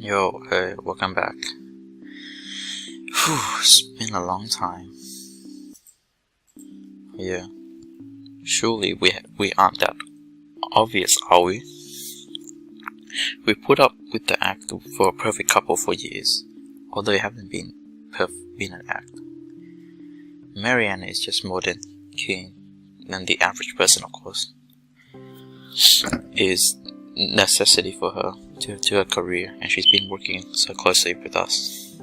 Yo, hey, welcome back. Whew, it's been a long time. Yeah, surely we aren't that obvious, are we? We put up with the act for a perfect couple for years, although it haven't been an act. Marianne is just more keen than the average person, of course. Is necessity for her to her career, and she's been working so closely with us.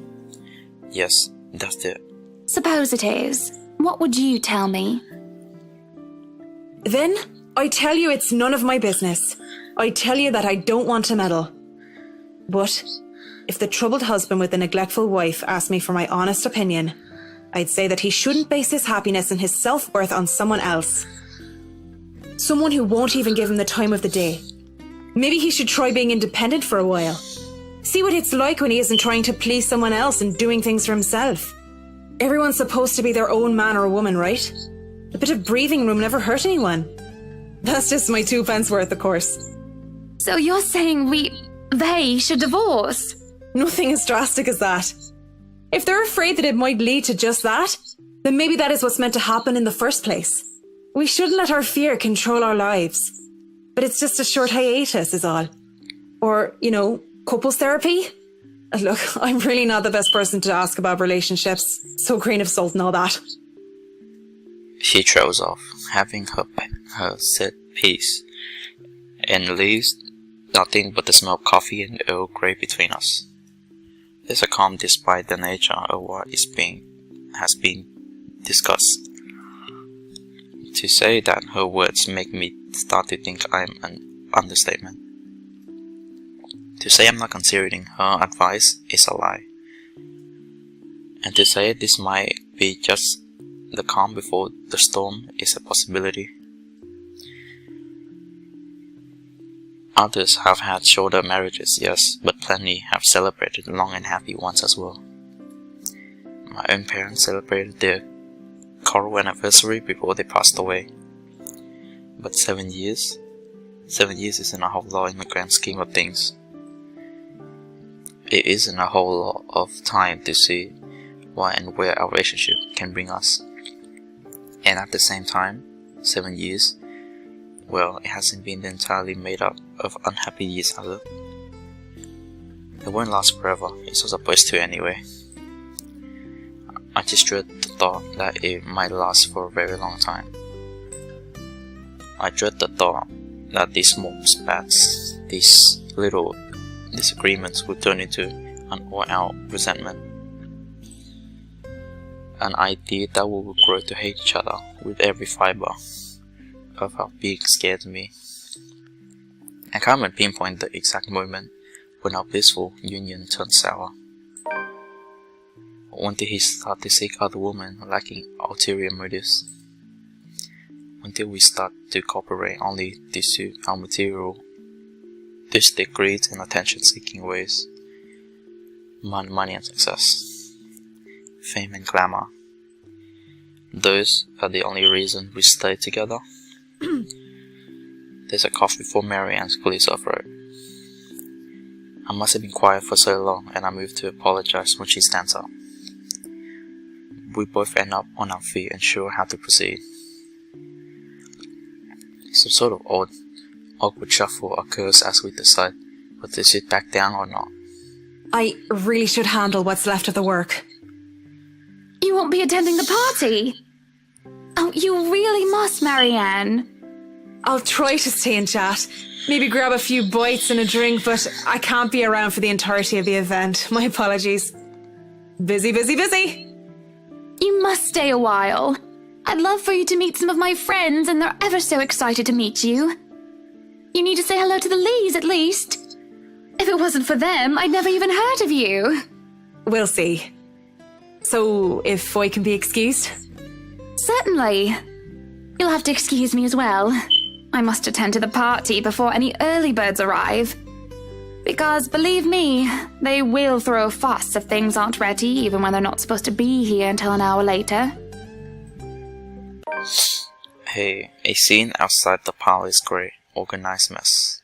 Yes, that's it. Suppose it is. What would you tell me? Then, I tell you it's none of my business. I tell you that I don't want to meddle. But, if the troubled husband with the neglectful wife asked me for my honest opinion, I'd say that he shouldn't base his happiness and his self-worth on someone else. Someone who won't even give him the time of the day. Maybe he should try being independent for a while. See what it's like when he isn't trying to please someone else and doing things for himself. Everyone's supposed to be their own man or woman, right? A bit of breathing room never hurt anyone. That's just my 2 pence worth, of course. So you're saying they should divorce? Nothing as drastic as that. If they're afraid that it might lead to just that, then maybe that is what's meant to happen in the first place. We shouldn't let our fear control our lives. But it's just a short hiatus is all. Or, couples therapy? Look, I'm really not the best person to ask about relationships, so grain of salt and all that. She trails off, having her set piece, and leaves nothing but the smell of coffee and Earl Grey between us. There's a calm despite the nature of what has been discussed. To say that her words make me start to think I'm an understatement. To say I'm not considering her advice is a lie. And to say this might be just the calm before the storm is a possibility. Others have had shorter marriages, yes, but plenty have celebrated long and happy ones as well. My own parents celebrated their choral anniversary before they passed away. But 7 years? 7 years isn't a whole lot in the grand scheme of things. It isn't a whole lot of time to see why and where our relationship can bring us. And at the same time, 7 years, well, it hasn't been entirely made up of unhappy years either. It won't last forever, it's not supposed to anyway. I just dread the thought that it might last for a very long time. I dread the thought that these small spats, these little disagreements will turn into an all-out resentment. An idea that we will grow to hate each other with every fiber of our being scares me. I can't even pinpoint the exact moment when our blissful union turned sour. When did he start to seek other women lacking ulterior motives? When did we start to cooperate only to suit our materialistic greed and attention-seeking ways? Money and success, fame and glamour. Those are the only reason we stay together. There's a cough before Marianne's police off-road. I must have been quiet for so long, and I moved to apologize when she stands up. We both end up on our feet and sure how to proceed. Some sort of awkward shuffle occurs as we decide whether to sit back down or not. I really should handle what's left of the work. You won't be attending the party? Oh, you really must, Marianne. I'll try to stay and chat. Maybe grab a few bites and a drink, but I can't be around for the entirety of the event. My apologies. Busy, busy, busy. You must stay a while. I'd love for you to meet some of my friends, and they're ever so excited to meet you. You need to say hello to the Lees, at least. If it wasn't for them, I'd never even heard of you. We'll see. So, if I can be excused? Certainly. You'll have to excuse me as well. I must attend to the party before any early birds arrive. Because, believe me, they will throw a fuss if things aren't ready, even when they're not supposed to be here until an hour later. Hey, a scene outside the parlor is great, organized mess.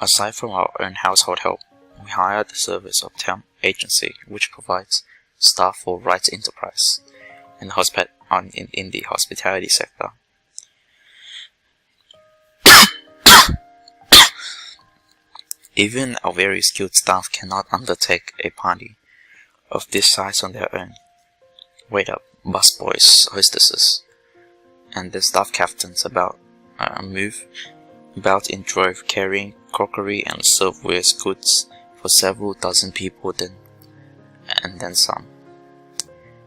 Aside from our own household help, We hired the service of temp agency, which provides staff for Rights Enterprise in the hospitality sector. Even our very skilled staff cannot undertake a party of this size on their own. Waiter, busboys, hostesses, and the staff captains move about in drove, carrying crockery and silverware goods for several dozen people and then some.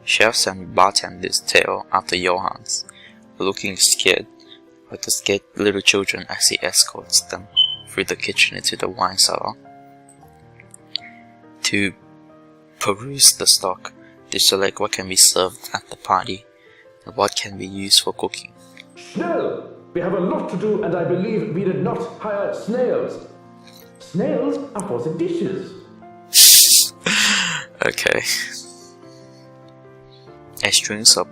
Chefs and bartenders tail after Johans, looking scared, like the scared little children as he escorts them through the kitchen into the wine cellar. To peruse the stock, they select what can be served at the party and what can be used for cooking. Schnell! We have a lot to do, and I believe we did not hire snails. Snails are for the dishes. Okay. A strings of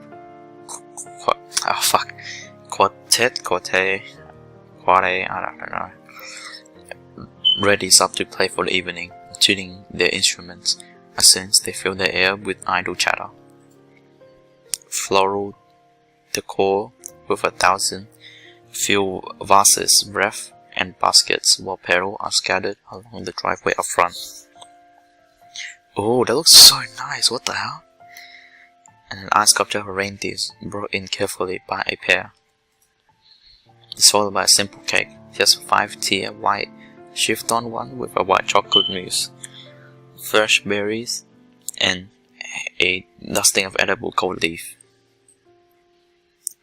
quartet, I don't know. Readies up to play for the evening, tuning their instruments as soon as they fill the air with idle chatter. Floral decor with 1,000 field vases, wreath, and baskets, while petals are scattered along the driveway up front. Oh, that looks so nice, what the hell? And an ice sculpture of reindeers brought in carefully by a pair. It's followed by a simple cake, just 5-tier white chiffon one with a white chocolate mousse, fresh berries, and a dusting of edible gold leaf.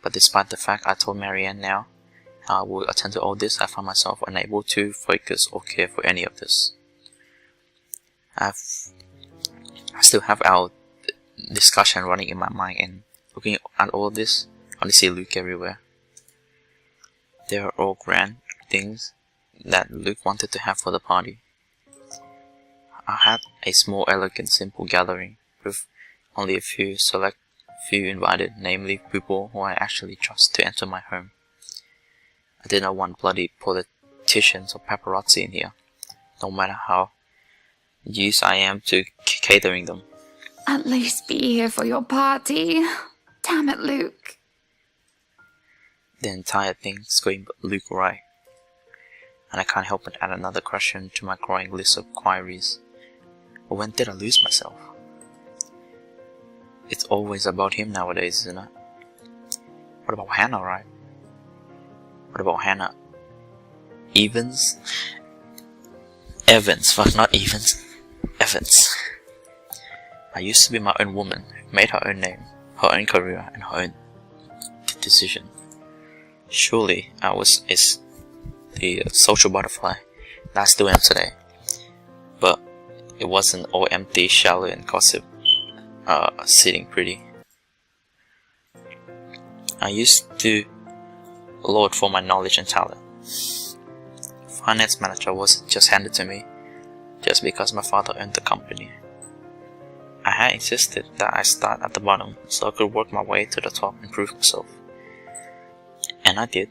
But despite the fact I told Marianne now how I would attend to all this, I found myself unable to focus or care for any of this. I still have our discussion running in my mind, and looking at all of this, I see Luke everywhere. They are all grand things that Luke wanted to have for the party. I had a small, elegant, simple gathering with only a few invited, namely people who I actually trust to enter my home. I did not want bloody politicians or paparazzi in here, no matter how used I am to catering them. At least be here for your party. Damn it, Luke. The entire thing screamed Luke right. And I can't help but add another question to my growing list of queries. When did I lose myself? It's always about him nowadays, isn't it? What about Hannah, right? What about Hannah? Evans? Fuck, not Evans. Evans. I used to be my own woman, who made her own name, her own career, and her own decision. Surely I was the social butterfly that I still am today. But it wasn't all empty, shallow, and gossip, sitting pretty. I used to lord for my knowledge and talent. Finance manager wasn't just handed to me just because my father owned the company. I had insisted that I start at the bottom so I could work my way to the top and prove myself. And I did.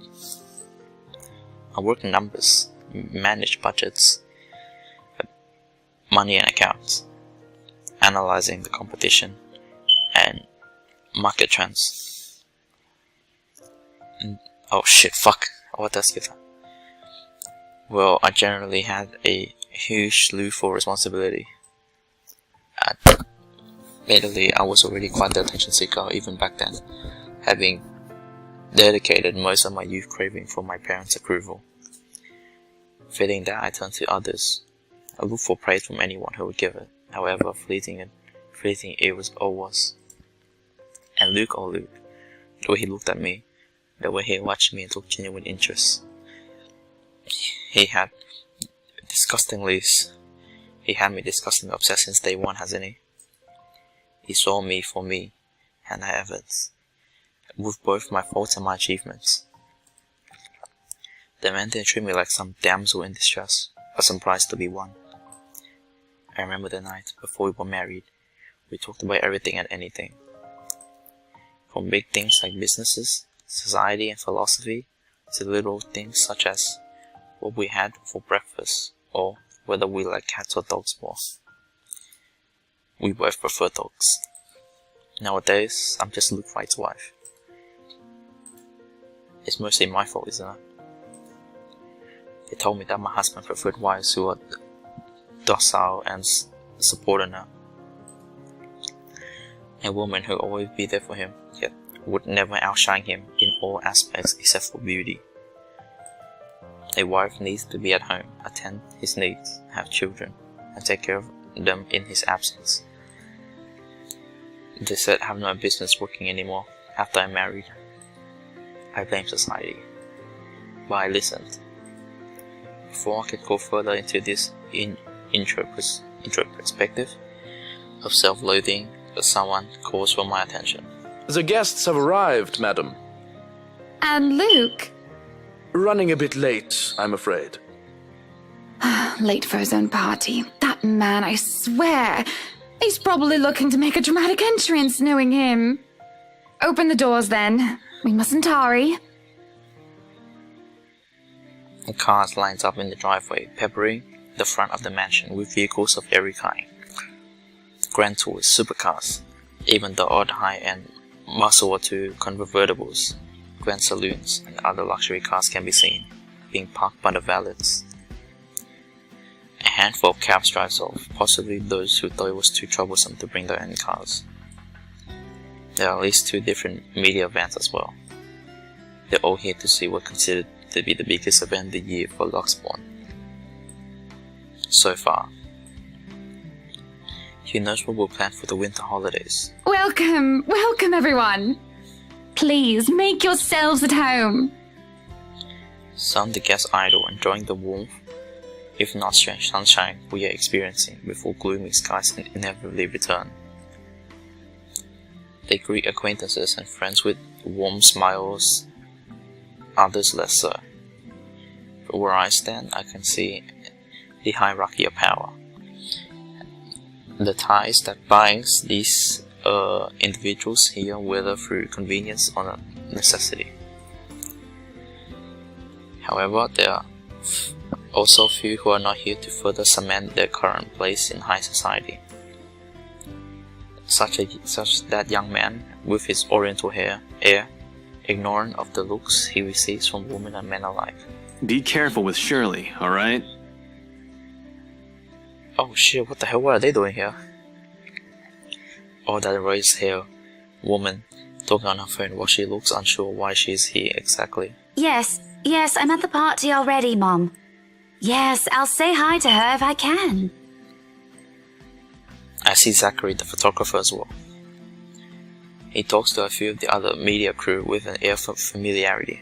I worked numbers, managed budgets, money and accounts, analyzing the competition and market trends. Oh shit, fuck. What else is that? Well, I generally had a huge slew for responsibility. Admittedly, I was already quite the attention seeker even back then, having dedicated most of my youth craving for my parents' approval. Feeling that I turned to others, I looked for praise from anyone who would give it, however fleeting it was. And Luke, oh Luke, the way he looked at me, the way he watched me and took genuine interest. He had me disgustingly obsessed since day one, hasn't he? He saw me for me, Hannah Evans, with both my faults and my achievements. The man didn't treat me like some damsel in distress, but some prize to be won. I remember the night before we were married, we talked about everything and anything. From big things like businesses, society and philosophy, to little things such as what we had for breakfast or whether we like cats or dogs more. We both prefer dogs. Nowadays, I'm just Luke Wright's wife. It's mostly my fault, isn't it? They told me that my husband preferred wives who are docile and subordinate. A woman who will always be there for him, yet would never outshine him in all aspects except for beauty. A wife needs to be at home, attend his needs, have children, and take care of them in his absence. They said I have no business working anymore after I married. I blame society, but I listened. Before I could go further into this intro perspective of self-loathing, someone calls for my attention. The guests have arrived, madam. And Luke? Running a bit late, I'm afraid. Late for his own party. That man, I swear. He's probably looking to make a dramatic entrance, knowing him. Open the doors, then. We mustn't tarry. The cars lined up in the driveway, peppering the front of the mansion with vehicles of every kind. Grand tours, supercars, even the odd high-end muscle or two convertibles, grand saloons, and other luxury cars can be seen, being parked by the valets. A handful of cabs drives off, possibly those who thought it was too troublesome to bring their own cars. There are at least 2 different media events as well. They're all here to see what considered to be the biggest event of the year for Luxbourne. So far. Who knows what we'll plan for the winter holidays? Welcome, welcome everyone. Please, make yourselves at home. Some the guests idle, enjoying the warmth, if not strange sunshine we are experiencing before gloomy skies inevitably return. They greet acquaintances and friends with warm smiles, others less so. But where I stand, I can see the hierarchy of power. The ties that binds these individuals here, whether through convenience or necessity. However, there are also few who are not here to further cement their current place in high society. Such that young man with his oriental air, ignorant of the looks he receives from women and men alike. Be careful with Shirley, alright? Oh shit, what the hell, what are they doing here? Oh, that raised hair woman talking on her phone while she looks unsure why she's here exactly. Yes, I'm at the party already, Mom. Yes, I'll say hi to her if I can. I see Zachary, the photographer, as well. He talks to a few of the other media crew with an air of familiarity.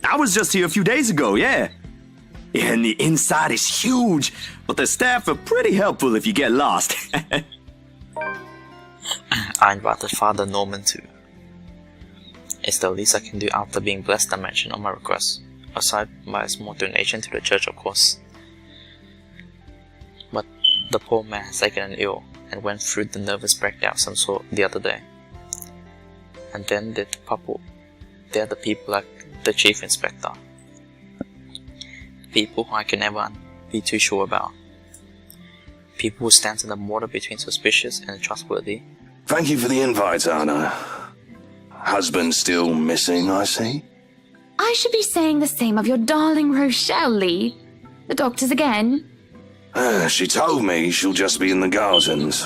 I was just here a few days ago, yeah. And the inside is huge, but the staff are pretty helpful if you get lost. I invited Father Norman too. It's the least I can do after being blessed and mention on my request, aside by a small donation to the church, of course. But the poor man has taken an ill and went through the nervous breakdown of some sort the other day. And then they're the people like the chief inspector. People who I can never be too sure about. People who stand in the border between suspicious and trustworthy. Thank you for the invite, Anna. Husband still missing, I see? I should be saying the same of your darling Rochelle, Lee. The doctors again? She told me she'll just be in the gardens.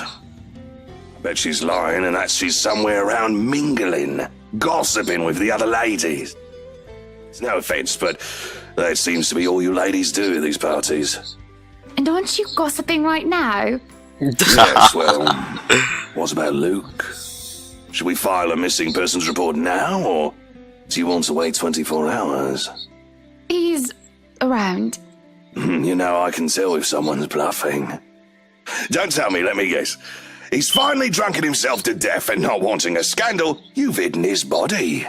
Bet she's lying and that she's somewhere around mingling, gossiping with the other ladies. It's no offence, but that seems to be all you ladies do at these parties. And aren't you gossiping right now? Yes, well, what about Luke? Should we file a missing persons report now, or do you want to wait 24 hours? He's around. You know, I can tell if someone's bluffing. Don't tell me, let me guess. He's finally drunken himself to death and not wanting a scandal, you've hidden his body.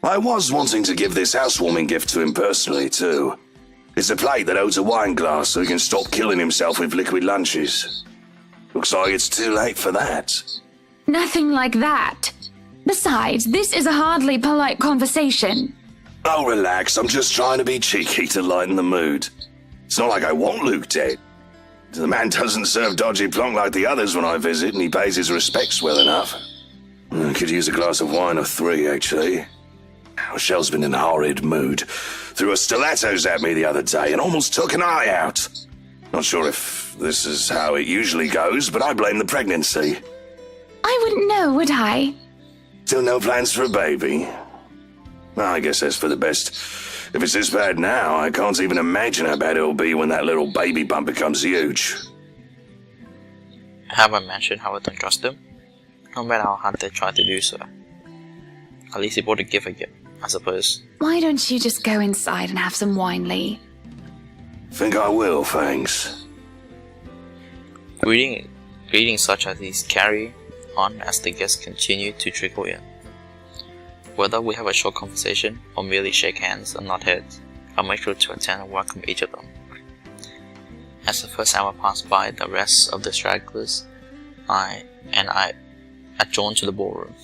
I was wanting to give this housewarming gift to him personally, too. It's a plate that holds a wine glass so he can stop killing himself with liquid lunches. Looks like it's too late for that. Nothing like that. Besides, this is a hardly polite conversation. Oh, relax. I'm just trying to be cheeky to lighten the mood. It's not like I want Luke dead. The man doesn't serve dodgy plonk like the others when I visit, and he pays his respects well enough. I could use a glass of wine or 3, actually. Michelle's been in a horrid mood. Threw her stilettos at me the other day and almost took an eye out. Not sure if this is how it usually goes, but I blame the pregnancy. I wouldn't know, would I? Still no plans for a baby? Well, I guess that's for the best. If it's this bad now, I can't even imagine how bad it'll be when that little baby bump becomes huge. Have I mentioned how I don't trust them? No matter how hard they try to do so. At least he bought a gift again, I suppose. Why don't you just go inside and have some wine, Lee? Think I will, thanks. Greetings such as these carry on as the guests continue to trickle in. Whether we have a short conversation or merely shake hands and nod heads, I'll make sure to attend and welcome each of them. As the first hour passed by, the rest of the stragglers, I adjourned to the ballroom.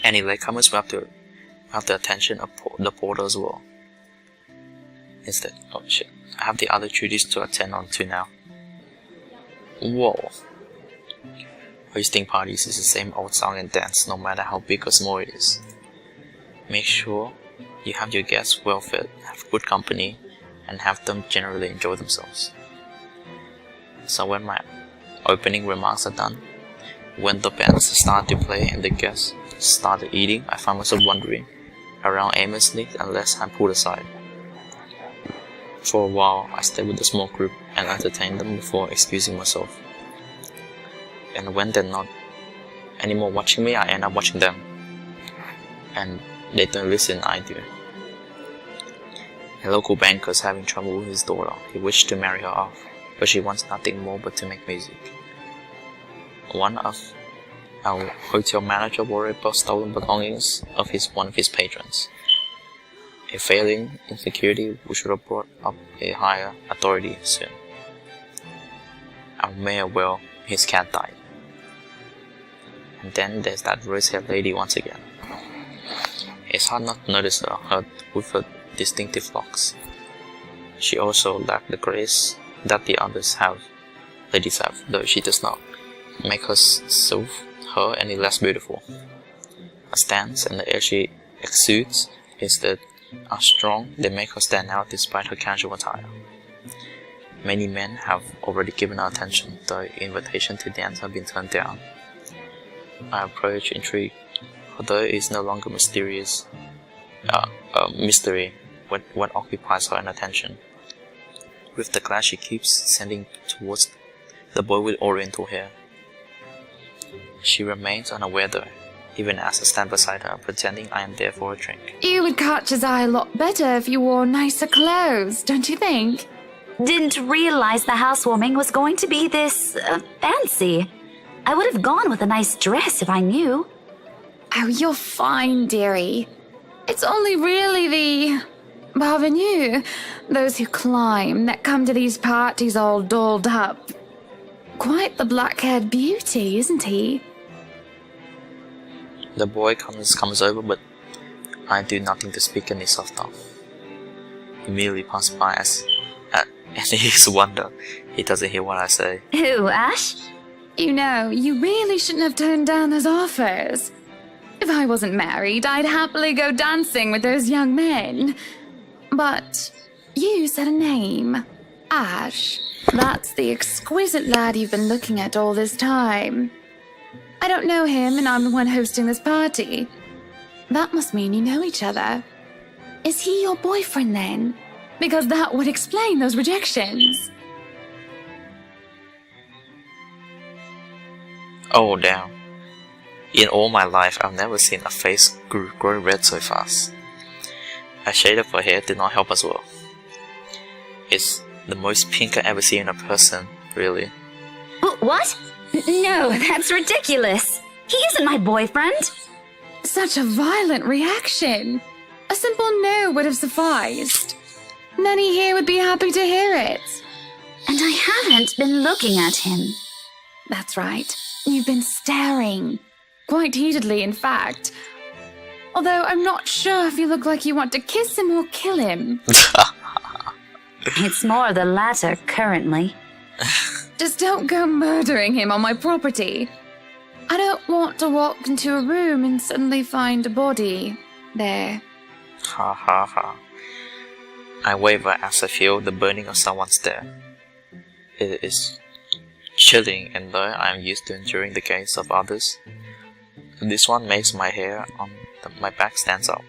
Any latecomers will have the attention of the porter as well. Instead, oh shit, I have the other duties to attend on to now. Whoa. Hosting parties is the same old song and dance no matter how big or small it is. Make sure you have your guests well fed, have good company, and have them generally enjoy themselves. So when my opening remarks are done, when the bands start to play and the guests started eating, I found myself wandering around aimlessly unless I'm pulled aside. For a while, I stayed with the small group and entertained them before excusing myself. And when they're not anymore watching me, I end up watching them. And they don't listen, I do. A local banker's having trouble with his daughter. He wished to marry her off, but she wants nothing more but to make music. One of our hotel manager worried about stolen belongings of one of his patrons. A failing in security, we should have brought up a higher authority soon. Our mayor, well, his cat died. And then there's that rose-haired lady once again. It's hard not to notice her with her distinctive locks. She also lacked the grace that the ladies have, though she does not make herself any less beautiful. Her stance and the air she exudes instead are strong. They make her stand out despite her casual attire. Many men have already given her attention, though invitation to dance have been turned down. I approach intrigued, although it is no longer mystery what occupies her attention. With the glance she keeps sending towards the boy with oriental hair. She remains unaware though, even as I stand beside her, pretending I am there for a drink. You would catch his eye a lot better if you wore nicer clothes, don't you think? Didn't realize the housewarming was going to be this fancy. I would have gone with a nice dress if I knew. Oh, you're fine, dearie. It's only really the parvenus, those who climb, that come to these parties all dolled up. Quite the black-haired beauty, isn't he? The boy comes over, but I do nothing to speak any softer. He merely passes by and his wonder he doesn't hear what I say. Who, Ash? You know, you really shouldn't have turned down those offers. If I wasn't married, I'd happily go dancing with those young men. But you said a name. Ash. That's the exquisite lad you've been looking at all this time. I don't know him, and I'm the one hosting this party. That must mean you know each other. Is he your boyfriend, then? Because that would explain those rejections. Oh damn. In all my life, I've never seen a face grow red so fast. A shade of her hair did not help as well. It's the most pink I've ever seen in a person, really. What? No, that's ridiculous. He isn't my boyfriend. Such a violent reaction. A simple no would have sufficed. Many here would be happy to hear it. And I haven't been looking at him. That's right. You've been staring. Quite heatedly, in fact. Although I'm not sure if you look like you want to kiss him or kill him. It's more the latter, currently. Just don't go murdering him on my property. I don't want to walk into a room and suddenly find a body there. Ha ha ha. I waver as I feel the burning of someone's death. It is chilling, and though I am used to enduring the gaze of others, this one makes my hair on my back stands up.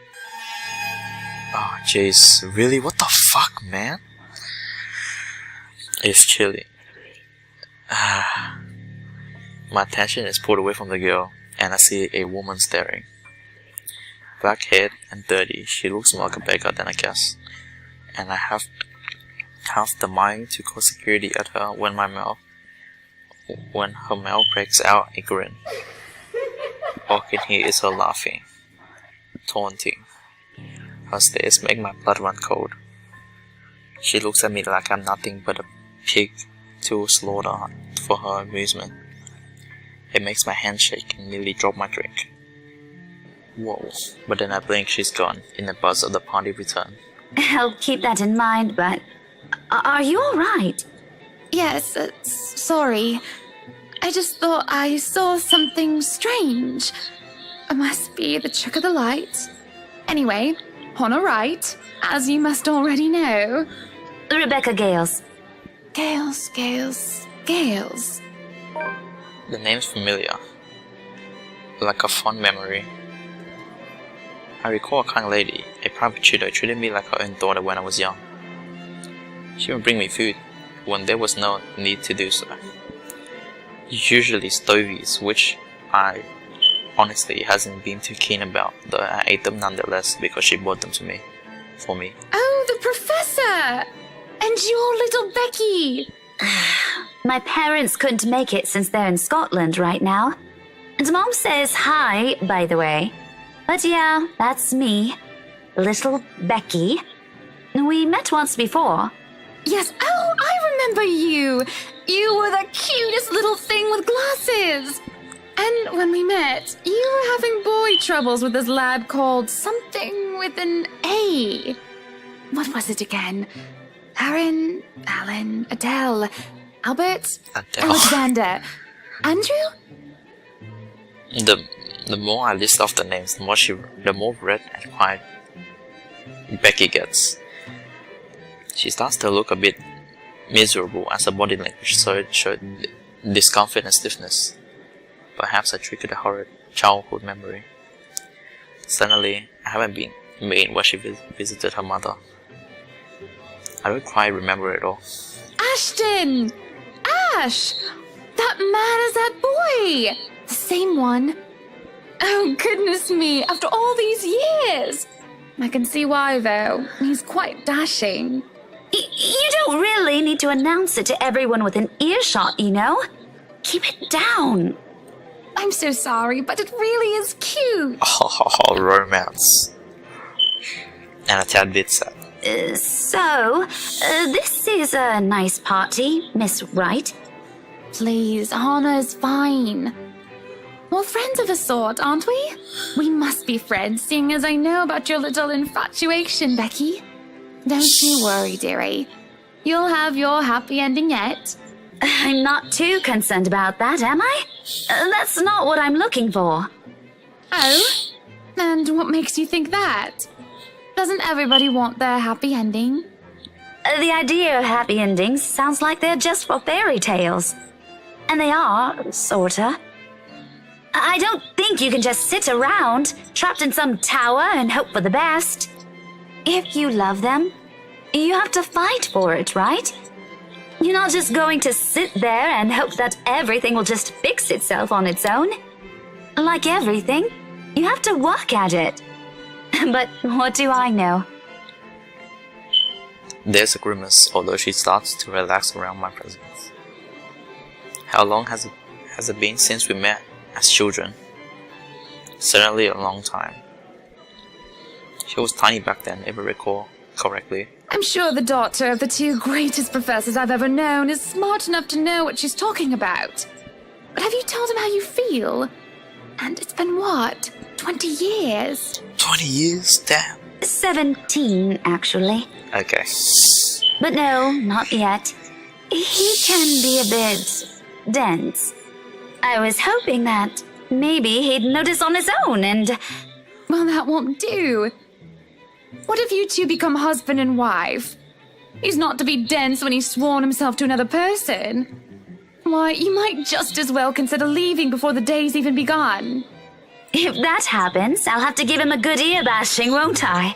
Oh jeez, really? What the fuck, man? It's chilling. My attention is pulled away from the girl, and I see a woman staring. Black haired and dirty, she looks more like a beggar than I guess, and I have the mind to call security at her when her mouth breaks out a grin. All I can hear is her laughing, taunting. Her stares make my blood run cold. She looks at me like I'm nothing but a pig to slaughter for her amusement. It makes my hand shake and nearly drop my drink. Whoa, but then I blink, she's gone, in the buzz of the party return. I'll keep that in mind, but are you alright? Yes, sorry. I just thought I saw something strange. It must be the trick of the light. Anyway, on a right, as you must already know. Rebecca Gales. Gales. The name's familiar, like a fond memory. I recall a kind lady, a private tutor, treated me like her own daughter when I was young. She would bring me food when there was no need to do so. Usually stovies, which I honestly hasn't been too keen about, though I ate them nonetheless because she bought them for me. Oh, the professor! And your little Becky! My parents couldn't make it since they're in Scotland right now. And Mom says hi, by the way. But yeah, that's me. Little Becky. We met once before. Yes, oh, I remember you! You were the cutest little thing with glasses! And when we met, you were having boy troubles with this lad called something with an A. What was it again? Aaron, Alan, Adele, Albert, Alexander, Andrew? The more I list off the names, the more red and quiet Becky gets. She starts to look a bit miserable as her body language showed discomfort and stiffness. Perhaps I triggered a horrid childhood memory. Suddenly, I haven't been made where she visited her mother. I don't quite remember it all. Ashton! Ash! That man is that boy! The same one. Oh, goodness me, after all these years! I can see why, though. He's quite dashing. You don't really need to announce it to everyone with an earshot, you know? Keep it down. I'm so sorry, but it really is cute. Oh, romance. And a tad bit sad. This is a nice party, Miss Wright. Please, Anna's fine. We're friends of a sort, aren't we? We must be friends, seeing as I know about your little infatuation, Becky. Don't you worry, dearie. You'll have your happy ending yet. I'm not too concerned about that, am I? That's not what I'm looking for. Oh? And what makes you think that? Doesn't everybody want their happy ending? The idea of happy endings sounds like they're just for fairy tales. And they are, sorta. I don't think you can just sit around, trapped in some tower and hope for the best. If you love them, you have to fight for it, right? You're not just going to sit there and hope that everything will just fix itself on its own. Like everything, you have to work at it. But what do I know? There's a grimace, although she starts to relax around my presence. How long has it been since we met as children? Certainly a long time. She was tiny back then, if I recall correctly. I'm sure the daughter of the two greatest professors I've ever known is smart enough to know what she's talking about. But have you told him how you feel? And it's been what? 20 years? 20 years? Damn. 17, actually. Okay. But no, not yet. He can be a bit dense. I was hoping that maybe he'd notice on his own and... Well, that won't do. What if you two become husband and wife? He's not to be dense when he's sworn himself to another person. Why, you might just as well consider leaving before the day's even begun. If that happens, I'll have to give him a good ear bashing, won't I?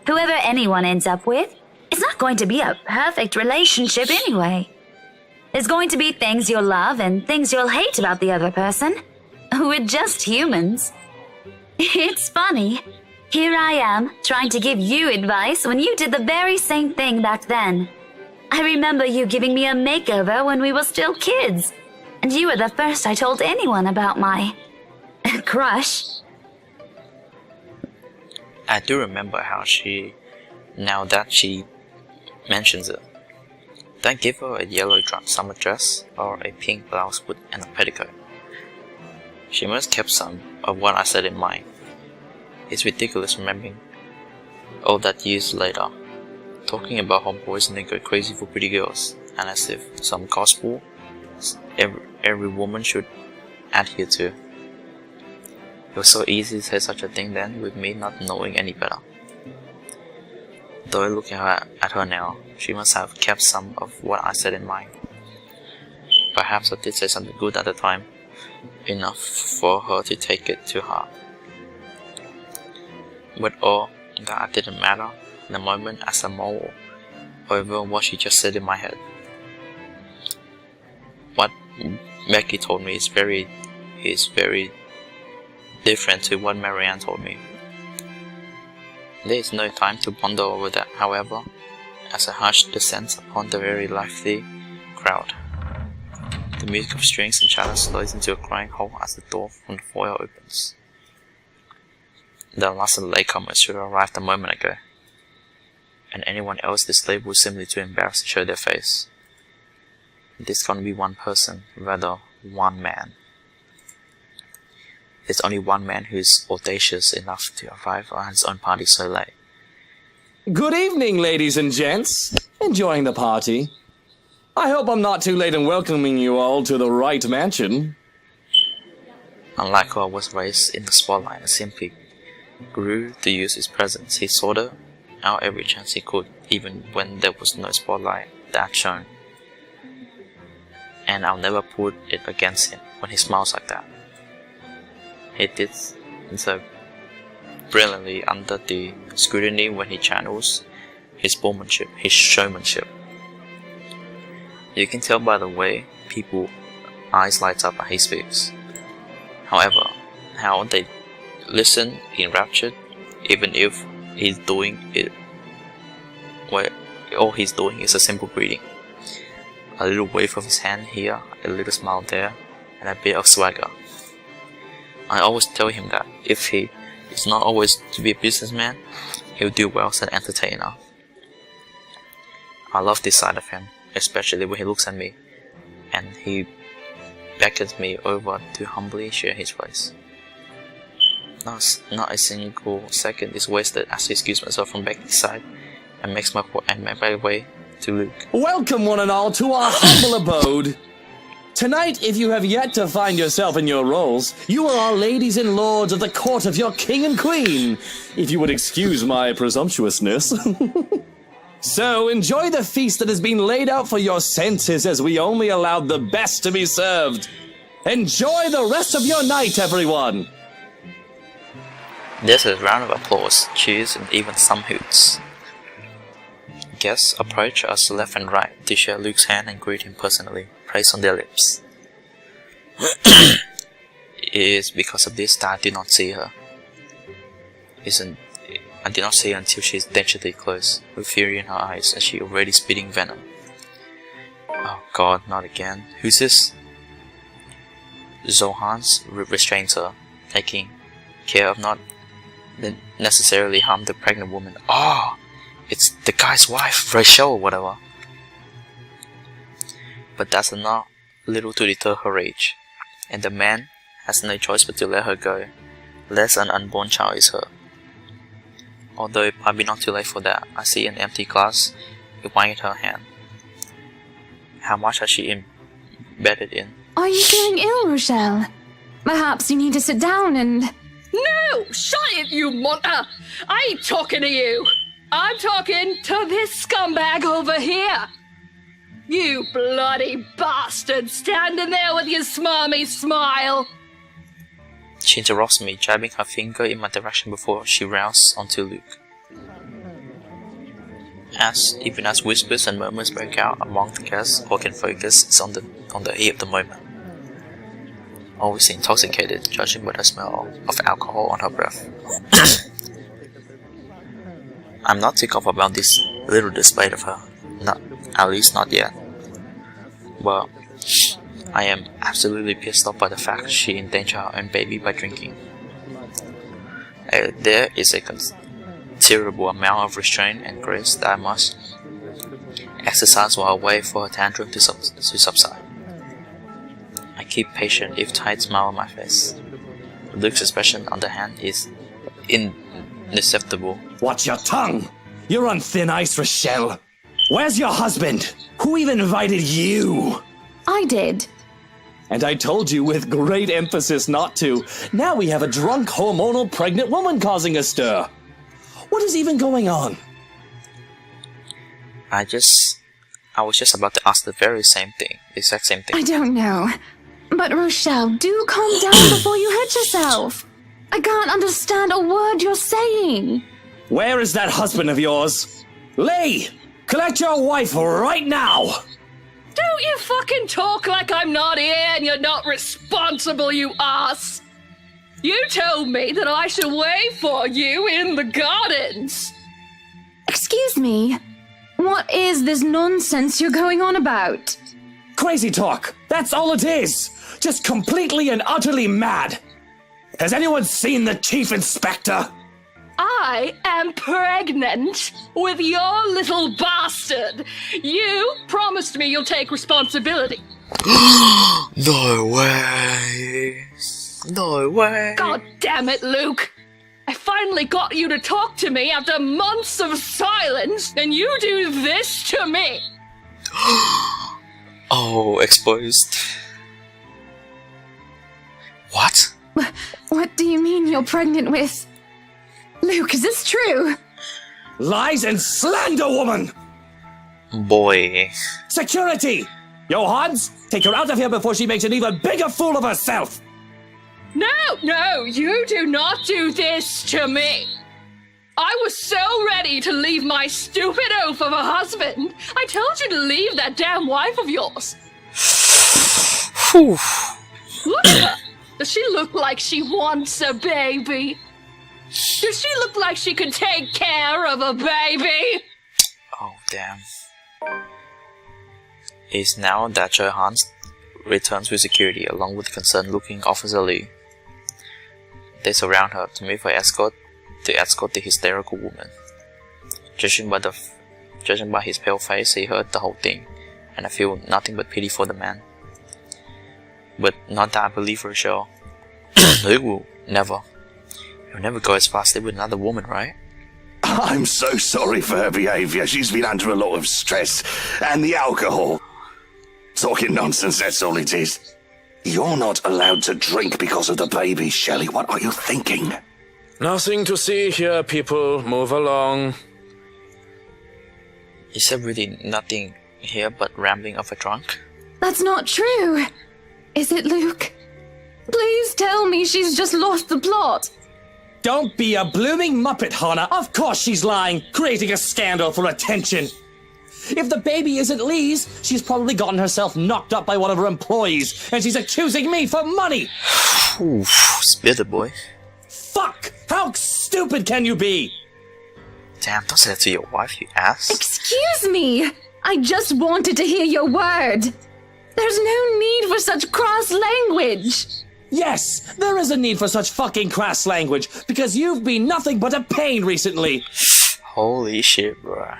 Whoever anyone ends up with, it's not going to be a perfect relationship anyway. There's going to be things you'll love and things you'll hate about the other person. We're just humans. It's funny. Here I am, trying to give you advice when you did the very same thing back then. I remember you giving me a makeover when we were still kids, and you were the first I told anyone about my... crush. I do remember how now that she mentions it, don't give her a yellow summer dress or a pink blouse and a petticoat. She must keep some of what I said in mind. It's ridiculous remembering all that years later, talking about homeboys and they go crazy for pretty girls, and as if some gospel every woman should adhere to. It was so easy to say such a thing then, with me not knowing any better. Though looking at her now, she must have kept some of what I said in mind. Perhaps I did say something good at the time, enough for her to take it to heart. But all that didn't matter in the moment as I mull over what she just said in my head. What Becky told me is very different to what Marianne told me. There is no time to ponder over that, however, as a hush descends upon the very lively crowd. The music of strings and chalice slows into a crying halt as the door from the foyer opens. The last of the latecomers should have arrived a moment ago, and anyone else is labeled simply too embarrassed to show their face. There's gonna be one person, rather one man. There's only one man who's audacious enough to arrive at his own party so late. Good evening, ladies and gents. Enjoying the party? I hope I'm not too late in welcoming you all to the right mansion. Unlike who I was raised in the spotlight and simply grew to use his presence, he sought out every chance he could, even when there was no spotlight that shone. And I'll never put it against him when he smiles like that. He did so brilliantly under the scrutiny when he channels his bowmanship, his showmanship. You can tell by the way people's eyes light up as he speaks. However, how they listen enraptured, even if he's doing it where all he's doing is a simple greeting. A little wave of his hand here, a little smile there, and a bit of swagger. I always tell him that if he is not always to be a businessman, he'll do well as an entertainer. I love this side of him, especially when he looks at me, and he beckons me over to humbly share his place. Not a single second is wasted as I excuse myself from Becky's side and make my way to Luke. Welcome one and all to our humble abode. Tonight, if you have yet to find yourself in your roles, you are our ladies and lords of the court of your king and queen, if you would excuse my presumptuousness. So, enjoy the feast that has been laid out for your senses as we only allowed the best to be served. Enjoy the rest of your night, everyone! There's a round of applause, cheers, and even some hoots. Guests approach us left and right to shake Luke's hand and greet him personally, praise on their lips. It is because of this that I did not see her. I did not see her until she is dangerously close, with fury in her eyes, and she already spitting venom. Oh God, not again. Who's this? Zohan's restrains her, taking care of not necessarily harm the pregnant woman. Oh, it's the guy's wife, Rachel or whatever. But that's not little to deter her rage, and the man has no choice but to let her go, lest an unborn child is hurt. Although it might be not too late for that, I see an empty glass behind her hand. How much has she embedded in? Are you feeling ill, Rochelle? Perhaps you need to sit down and... No! Shut it, you munter! I ain't talking to you! I'm talking to this scumbag over here! You bloody bastard standing there with your smarmy smile! She interrupts me, jabbing her finger in my direction before she rounds onto Luke. Even as whispers and murmurs break out among the guests, all can focus is on the heat of the moment. Always intoxicated, judging by the smell of alcohol on her breath. I'm not ticked off about this little display of her. At least not yet. Well, I am absolutely pissed off by the fact she endangered her own baby by drinking. There is a considerable amount of restraint and grace that I must exercise while I wait for her tantrum to subside. I keep patient if tight smile on my face. Luke's expression on the hand is indecipherable. Watch your tongue! You're on thin ice, Rochelle. Where's your husband? Who even invited you? I did. And I told you with great emphasis not to. Now we have a drunk, hormonal, pregnant woman causing a stir. What is even going on? I was just about to ask the very same thing. The exact same thing. I don't know. But Rochelle, do calm down before you hurt yourself. I can't understand a word you're saying. Where is that husband of yours? Lee! Collect your wife right now! Don't you fucking talk like I'm not here and you're not responsible, you ass! You told me that I should wait for you in the gardens! Excuse me? What is this nonsense you're going on about? Crazy talk. That's all it is. Just completely and utterly mad. Has anyone seen the Chief Inspector? I am pregnant with your little bastard. You promised me you'll take responsibility. No way. No way. God damn it, Luke. I finally got you to talk to me after months of silence, and you do this to me. Oh, exposed. What? What do you mean you're pregnant with? Luke, is this true? Lies and slander, woman! Boy. Security! Johans, take her out of here before she makes an even bigger fool of herself! No, you do not do this to me. I was so ready to leave my stupid oaf of a husband. I told you to leave that damn wife of yours. Look at her. Does she look like she wants a baby? Does she look like she could take care of a baby? Oh, damn. It's now that Hans returns with security along with concerned-looking Officer Lee. They surround her to move her escort the hysterical woman. Judging by his pale face, he heard the whole thing, and I feel nothing but pity for the man. But not that I believe Rochelle. Luke will never. He'll never go as fast with another woman, right? I'm so sorry for her behaviour. She's been under a lot of stress. And the alcohol. Talking nonsense, that's all it is. You're not allowed to drink because of the baby, Shelley. What are you thinking? Nothing to see here, people. Move along. Is there really nothing here but rambling of a drunk? That's not true. Is it, Luke? Please tell me she's just lost the plot. Don't be a blooming muppet, Hannah. Of course she's lying, creating a scandal for attention. If the baby isn't Lee's, she's probably gotten herself knocked up by one of her employees, and she's accusing me for money. Oof, spit it, boy. Fuck! How stupid can you be? Damn, don't say that to your wife, you ass. Excuse me. I just wanted to hear your word. There's no need for such crass language. Yes, there is a need for such fucking crass language, because you've been nothing but a pain recently. Holy shit, bro.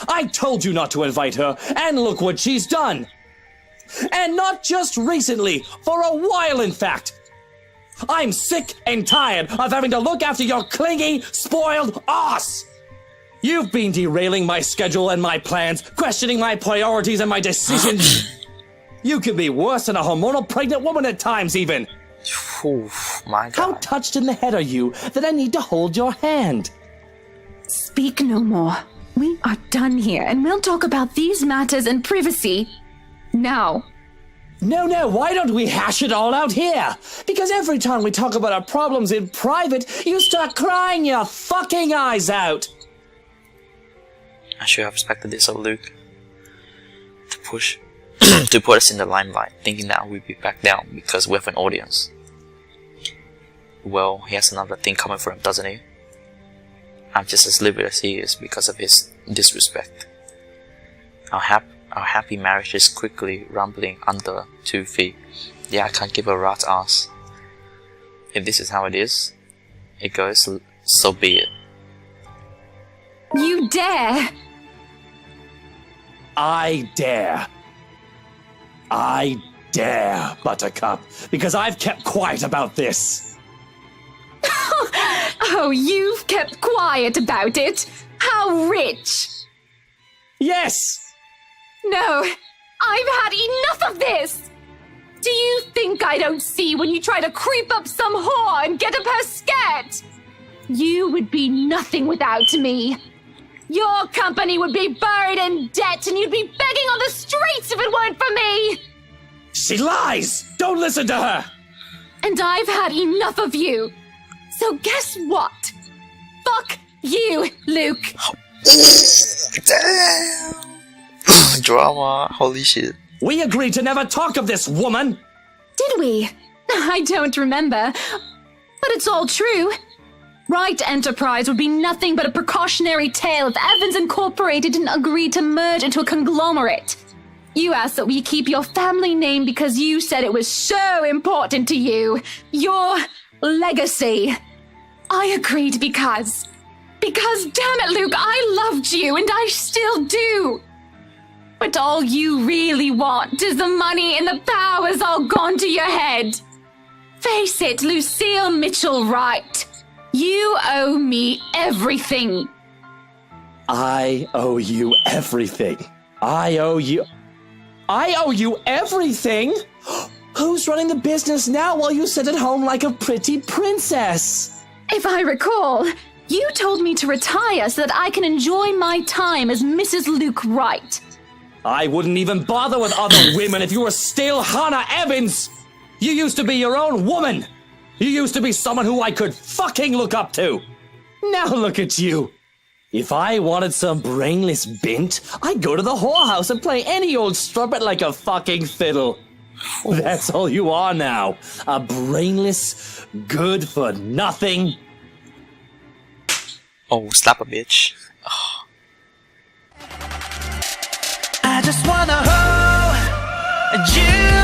I told you not to invite her, and look what she's done. And not just recently, for a while in fact. I'm sick and tired of having to look after your clingy, spoiled ass. You've been derailing my schedule and my plans, questioning my priorities and my decisions. You could be worse than a hormonal pregnant woman at times, even. Oh my god. How touched in the head are you that I need to hold your hand? Speak no more. We are done here, and we'll talk about these matters in privacy. Now. No, why don't we hash it all out here? Because every time we talk about our problems in private, you start crying your fucking eyes out. I should have expected this of Luke. To put us in the limelight, thinking that we'd be back down because we have an audience. Well, he has another thing coming for him, doesn't he? I'm just as livid as he is because of his disrespect. Our happy marriage is quickly rumbling under 2 feet. Yeah, I can't give a rat's ass. If this is how it is, it goes, so be it. You dare! I dare. I dare, Buttercup, because I've kept quiet about this. Oh, you've kept quiet about it? How rich! Yes! No, I've had enough of this! Do you think I don't see when you try to creep up some whore and get up her skirt? You would be nothing without me. Your company would be buried in debt and you'd be begging on the streets if it weren't for me! She lies! Don't listen to her! And I've had enough of you. So guess what? Fuck you, Luke. Damn! Drama, holy shit. We agreed to never talk of this woman! Did we? I don't remember. But it's all true. Wright Enterprise would be nothing but a precautionary tale if Evans Incorporated didn't agree to merge into a conglomerate. You asked that we keep your family name because you said it was so important to you. Your legacy. I agreed because, damn it, Luke, I loved you and I still do. But all you really want is the money and the power's all gone to your head. Face it, Lucille Mitchell Wright. You owe me everything. I owe you everything. I owe you everything? Who's running the business now while you sit at home like a pretty princess? If I recall, you told me to retire so that I can enjoy my time as Mrs. Luke Wright. I wouldn't even bother with other women if you were still Hannah Evans. You used to be your own woman. You used to be someone who I could fucking look up to. Now look at you. If I wanted some brainless bint, I'd go to the whorehouse and play any old strumpet like a fucking fiddle. That's all you are now. A brainless, good-for-nothing. Oh, slap a bitch. Oh. I just wanna hold you